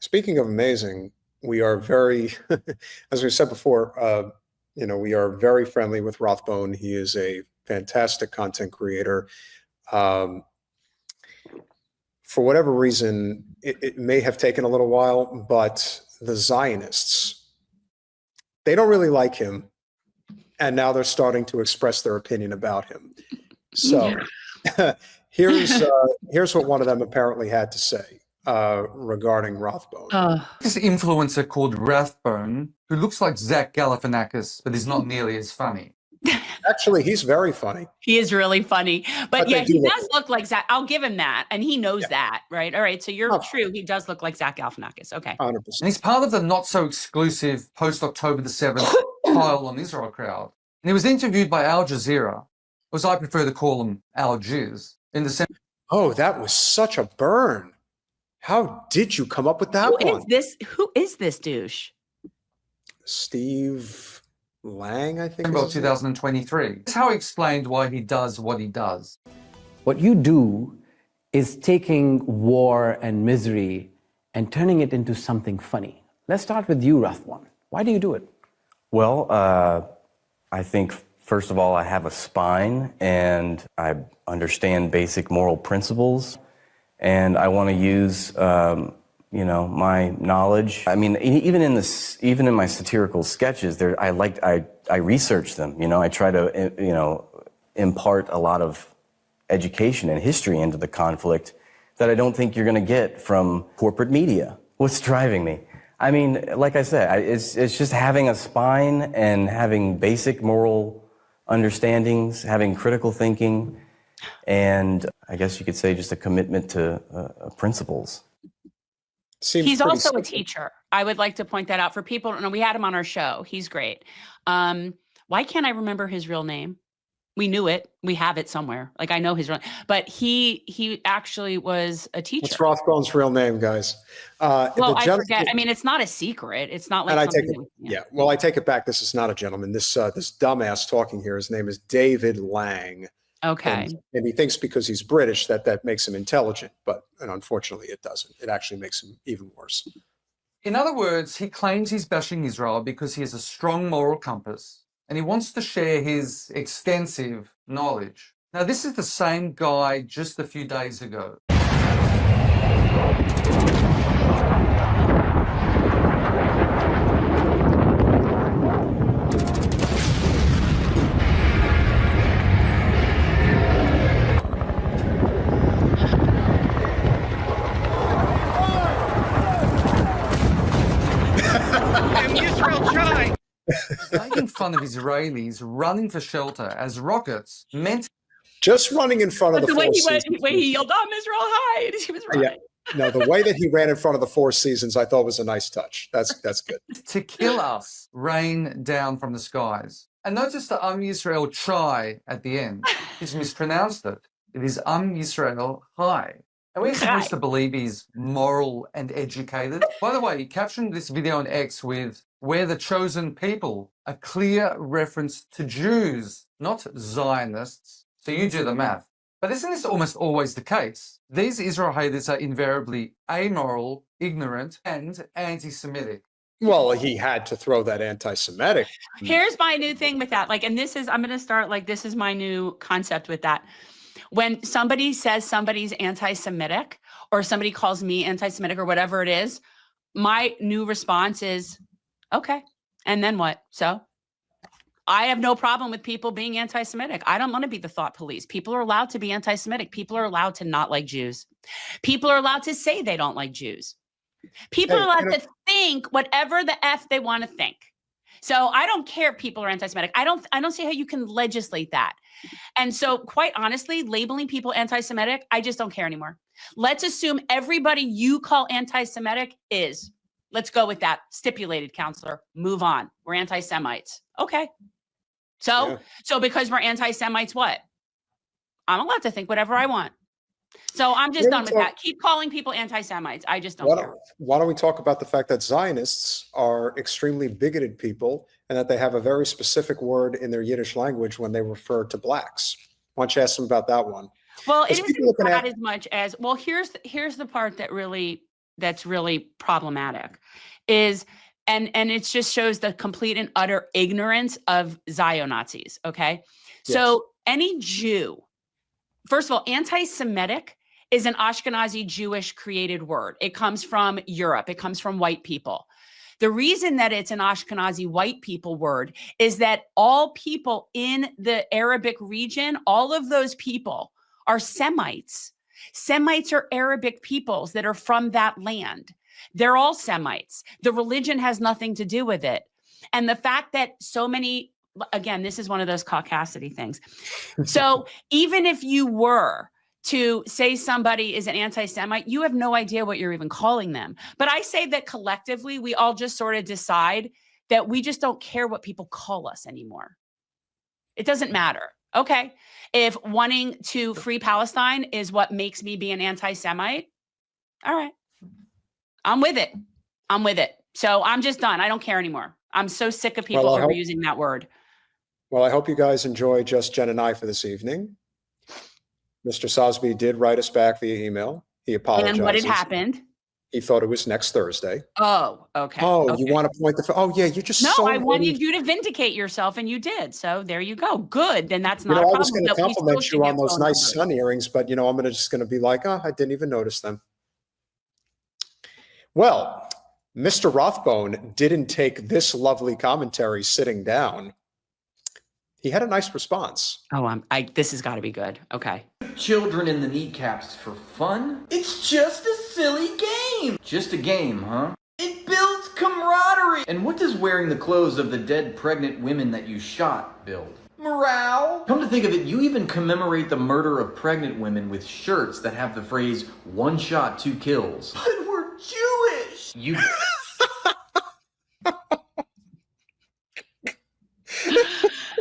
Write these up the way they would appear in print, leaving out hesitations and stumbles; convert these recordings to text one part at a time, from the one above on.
Speaking of amazing, we are very, as we said before, we are very friendly with Rathbone. He is a fantastic content creator. Um, for whatever reason, it may have taken a little while, but the Zionists, they don't really like him. And now they're starting to express their opinion about him. So here's what one of them apparently had to say regarding Rathbone. This influencer called Rathbone, who looks like Zach Galifianakis, but is not nearly as funny. Actually, he's very funny. He is really funny. But yeah, he does look like Zach. I'll give him that. And he knows that, right? All right. So you're true. He does look like Zach Galifianakis. Okay. 100%. And he's part of the not so exclusive post-October the 7th pile on Israel crowd. And he was interviewed by Al Jazeera, or as I prefer to call him, Al Jiz, in the sense. Oh, that was such a burn. How did you come up with that one? Who is this douche? Steve Lang, I think. About 2023. That's how he explained why he does what he does. What you do is taking war and misery and turning it into something funny. Let's start with you, Rathbone. Why do you do it? Well, I think, first of all, I have a spine and I understand basic moral principles, and I want to use, my knowledge. I mean, even in my satirical sketches, I research them. I try to, impart a lot of education and history into the conflict that I don't think you're going to get from corporate media. What's driving me? I mean, like I said, it's just having a spine and having basic moral understandings, having critical thinking, and I guess you could say just a commitment to principles. He's also a teacher. I would like to point that out for people. No, we had him on our show. He's great. Why can't I remember his real name? We knew it. We have it somewhere. Like, I know his real name. But he actually was a teacher. What's Rothbone's real name, guys? Well, I forget. I mean, it's not a secret. It's not like Well, I take it back. This is not a gentleman. This dumbass talking here, his name is David Lang. Okay. And he thinks because he's British that makes him intelligent, and unfortunately it doesn't. It actually makes him even worse. In other words, he claims he's bashing Israel because he has a strong moral compass and he wants to share his extensive knowledge. Now, this is the same guy just a few days ago. Making fun of Israelis running for shelter as rockets meant just running in front of the way he yelled, "I'm Israel high!" He was running. Yeah. No, the way that he ran in front of the Four Seasons, I thought was a nice touch. That's good. To kill us, rain down from the skies. And notice the Israel chai at the end. He's mispronounced it. It is Israel high. And we're supposed to believe he's moral and educated. By the way, he captioned this video on X with "We're the chosen people," a clear reference to Jews, not Zionists. So you do the math. But isn't this almost always the case? These Israel haters are invariably amoral, ignorant, and anti-Semitic. Well, he had to throw that anti-Semitic. Here's my new thing with that. I'm going to start, this is my new concept with that. When somebody says somebody's anti-Semitic or somebody calls me anti-Semitic or whatever it is, my new response is, okay, and then what? So I have no problem with people being anti-Semitic. I don't want to be the thought police. People are allowed to be anti-Semitic. People are allowed to not like Jews. People are allowed to say they don't like Jews. People are allowed to think whatever the F they want to think. So I don't care if people are anti-Semitic. I don't see how you can legislate that. And so, quite honestly, labeling people anti-Semitic, I just don't care anymore. Let's assume everybody you call anti-Semitic is. Let's go with that. Stipulated, counselor. Move on. We're anti-Semites. Okay. So because we're anti-Semites, what? I'm allowed to think whatever I want. So I'm just done with that. Keep calling people anti-Semites. I just don't care. Why don't we talk about the fact that Zionists are extremely bigoted people and that they have a very specific word in their Yiddish language when they refer to blacks? Why don't you ask them about that one? Well, it isn't that as much as, well, here's the part that really that's really problematic is, and it just shows the complete and utter ignorance of Zio-Nazis, okay? So any Jew, first of all, anti-Semitic is an Ashkenazi Jewish created word. It comes from Europe. It comes from white people. The reason that it's an Ashkenazi white people word is that all people in the Arabic region, all of those people are Semites. Semites are Arabic peoples that are from that land. They're all Semites. The religion has nothing to do with it. And the fact that so many, again, this is one of those caucasity things. So even if you were to say somebody is an anti-Semite, you have no idea what you're even calling them. But I say that collectively, we all just sort of decide that we just don't care what people call us anymore. It doesn't matter. Okay. If wanting to free Palestine is what makes me be an anti-Semite, all right. I'm with it. I'm with it. So I'm just done. I don't care anymore. I'm so sick of people overusing that word. Well, I hope you guys enjoy Just Jen and I for this evening. Mr. Sosby did write us back via email. He apologized. And what had happened? He thought it was next Thursday. Oh, okay. Oh, okay. You want to point the, oh yeah, you just No, so I wanted you to vindicate yourself and you did. So there you go. Good. Then that's not a I problem. was going to compliment you on those nice numbers. sun earrings, but I'm just going to be like, oh, I didn't even notice them. Well, Mr. Rathbone didn't take this lovely commentary sitting down. He had a nice response. Oh, this has got to be good. Okay. Children in the kneecaps for fun? It's just a silly game. Just a game, huh? It builds camaraderie. And what does wearing the clothes of the dead pregnant women that you shot build? Morale. Come to think of it, you even commemorate the murder of pregnant women with shirts that have the phrase, 1 shot, 2 kills. But we're Jewish. You...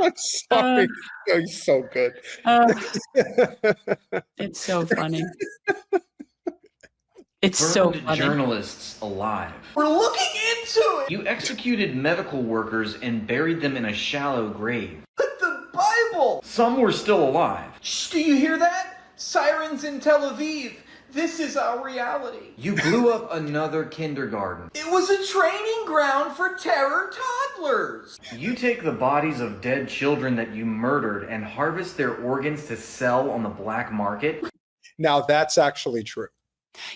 I'm sorry. He's so good. It's so funny. It's so funny. Journalists alive. We're looking into it. You executed medical workers and buried them in a shallow grave. But the Bible. Some were still alive. Shh, do you hear that? Sirens in Tel Aviv. This is our reality. You blew up another kindergarten. It was a training ground for terror toddlers. You take the bodies of dead children that you murdered and harvest their organs to sell on the black market? Now that's actually true.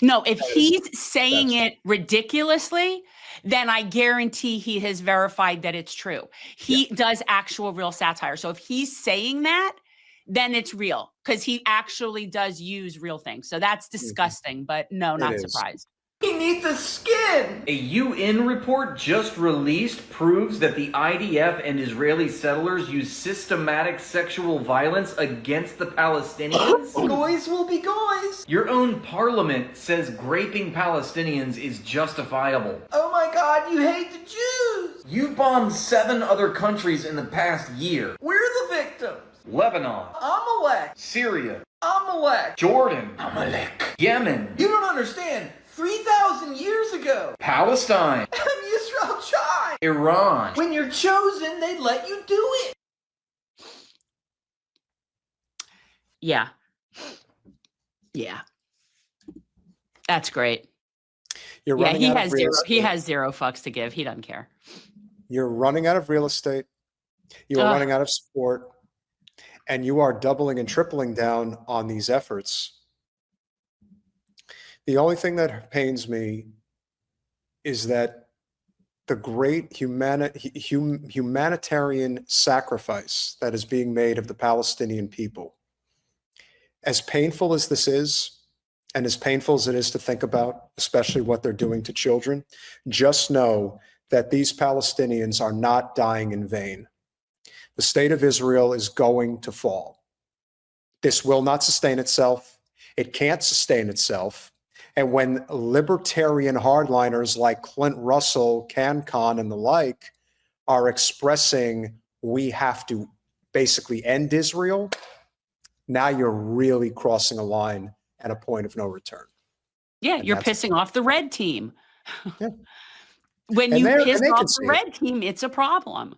No, if he's saying it ridiculously, then I guarantee he has verified that it's true. He does actual real satire. So if he's saying that, then it's real because he actually does use real things. So that's disgusting, but no, not surprised. Beneath the skin! A UN report just released proves that the IDF and Israeli settlers use systematic sexual violence against the Palestinians. Goys will be goys. Your own parliament says raping Palestinians is justifiable. Oh my God, you hate the Jews! You've bombed 7 other countries in the past year. We're the victims. Lebanon, Amalek, Syria, Amalek, Jordan, Amalek, Yemen. You don't understand. 3,000 years ago. Palestine. Yisrael Chai. Iran. When you're chosen, they let you do it. Yeah. Yeah. That's great. You're running he out has of real zero. estate. He has 0 fucks to give. He doesn't care. You're running out of real estate. You are running out of support. And you are doubling and tripling down on these efforts. The only thing that pains me is that the great humanitarian sacrifice that is being made of the Palestinian people, as painful as this is, and as painful as it is to think about, especially what they're doing to children, just know that these Palestinians are not dying in vain. The state of Israel is going to fall. This will not sustain itself. It can't sustain itself. And when libertarian hardliners like Clint Russell, CanCon, and the like are expressing we have to basically end Israel, now you're really crossing a line at a point of no return. Yeah, you're pissing off the red team. Yeah. When you piss off the red team, it's a problem.